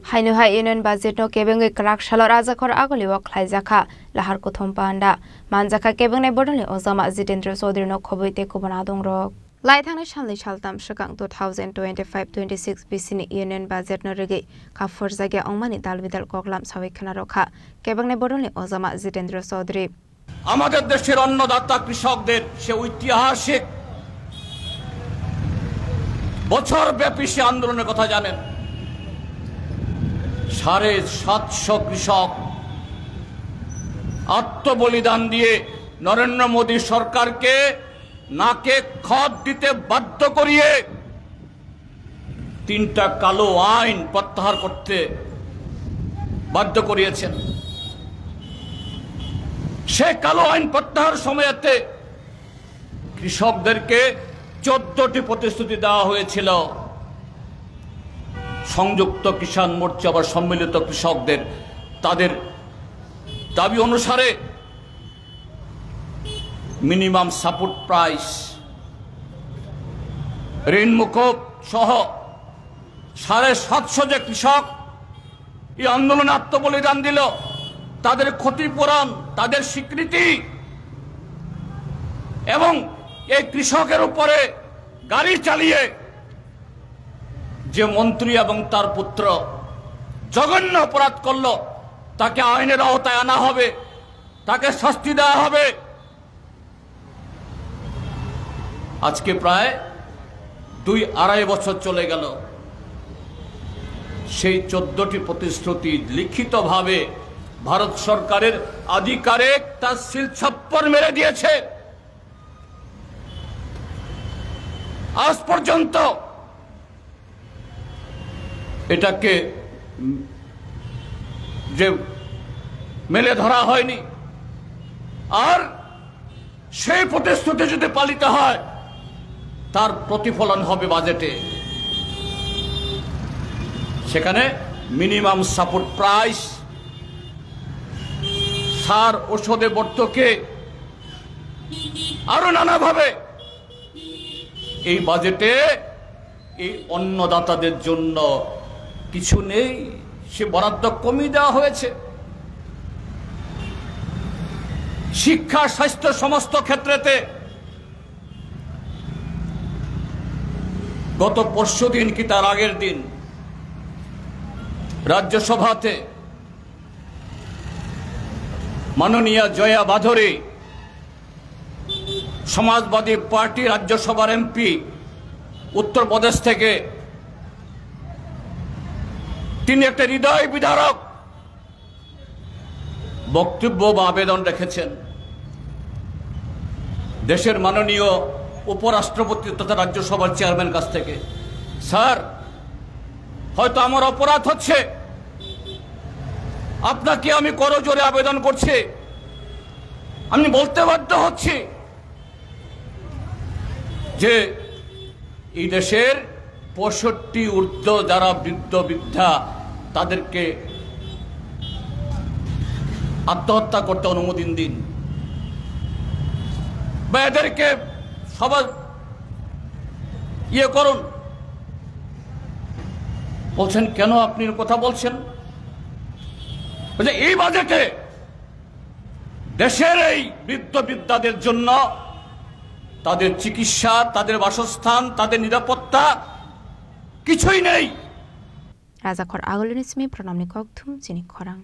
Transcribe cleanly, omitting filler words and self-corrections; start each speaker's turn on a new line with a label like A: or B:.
A: Hainuhai Union Budget no Kebeng Krak Shalor Azakor Agoli Wak Laizaka, Lahar Kothom Panda, Manzaka Kebeng Nebodoli Ozama Zitendra Sodri no Kobuite Kubanadong Rock. Laithang Shanli Shaltam Shakang 2025-26 BC Union Budget no Rigi, Kafor Zaga Omani Dalvidal Koklam Sawikana Roka, Kebeng Nebodoli Ozama Zitendra Sodri.
B: আমাদের দেশের অন্নদাতা কৃষকদের সে ঐতিহাসিক বছরব্যাপী সে আন্দোলনের কথা জানেন। 750 কৃষক আত্মবলিদান দিয়ে নরেন্দ্র মোদী সরকারকে নাকে খত দিতে বাধ্য করিয়ে 3টা কালো আইন প্রত্যাহার করতে বাধ্য করিয়েছেন। সে কালো আইন প্রত্যাহার সময়েতে কৃষকদেরকে 14টি প্রতিশ্রুতি দেওয়া হয়েছিল। সংযুক্ত কিষাণ মোর্চা বা সম্মিলিত কৃষকদের তাদের দাবি অনুসারে মিনিমাম সাপোর্ট প্রাইস, ঋণ মুকুব সহ 750 যে কৃষক এই আন্দোলনে আত্মবলিদান দিল, তাদের ক্ষতিপূরণ, তাদের স্বীকৃতি এবং এই কৃষকের উপরে গাড়ি চালিয়ে যে মন্ত্রী এবং তার পুত্র জঘন্য অপরাধ করল তাকে আইনের আওতায় আনা হবে, তাকে শাস্তি দেওয়া হবে। আজকে প্রায় 2-2.5 বছর চলে গেল। সেই 14টি প্রতিশ্রুতি লিখিতভাবে ভারত সরকারের আধিকারিক তার সিল ছাপ্পর মেরে দিয়েছে। আজ পর্যন্ত এটাকে যে মেলে ধরা হয়নি। আর সেই প্রতিশ্রুতি যদি পালিত হয় তার প্রতিফলন হবে বাজেটে। সেখানে মিনিমাম সাপোর্ট প্রাইস, সার ঔষধে ভর্তুকি, আরো নানাভাবে এই বাজেটে এই অন্নদাতাদের জন্য কিছু নেই। সে বরাদ্দ কমিয়ে দেওয়া হয়েছে। শিক্ষা, স্বাস্থ্য সমস্ত ক্ষেত্রেতে গত পরশুদিন কি তার আগের দিন রাজ্যসভাতে মাননীয়া জয়া বাধরে, সমাজবাদী পার্টি রাজ্যসভার এমপি উত্তরপ্রদেশ থেকে, তিনি একটা হৃদয় বিদারক বক্তব্য বা আবেদন রেখেছেন দেশের মাননীয় উপরাষ্ট্রপতি তথা রাজ্যসভার চেয়ারম্যান কাছ থেকে। স্যার, হয়তো আমার অপরাধ হচ্ছে, আপনাকে আমি করজোরে আবেদন করছি, আমি বলতে বাধ্য হচ্ছি যে এই দেশের 65 ঊর্ধ্ব যারা বৃদ্ধ বৃদ্ধা তাদেরকে আত্মহত্যা করতে অনুমতি দিন, বা এদেরকে সবার করুন। বলছেন কেন আপনি কথা বলছেন? এই বাজেটে দেশের এই বৃদ্ধ বৃদ্ধাদের জন্য তাদের চিকিৎসা, তাদের বাসস্থান, তাদের নিরাপত্তা কিছুই নেই।
A: রাজাখর আগলিনিসমি প্রণামনি ককথুম চিনি খরাং।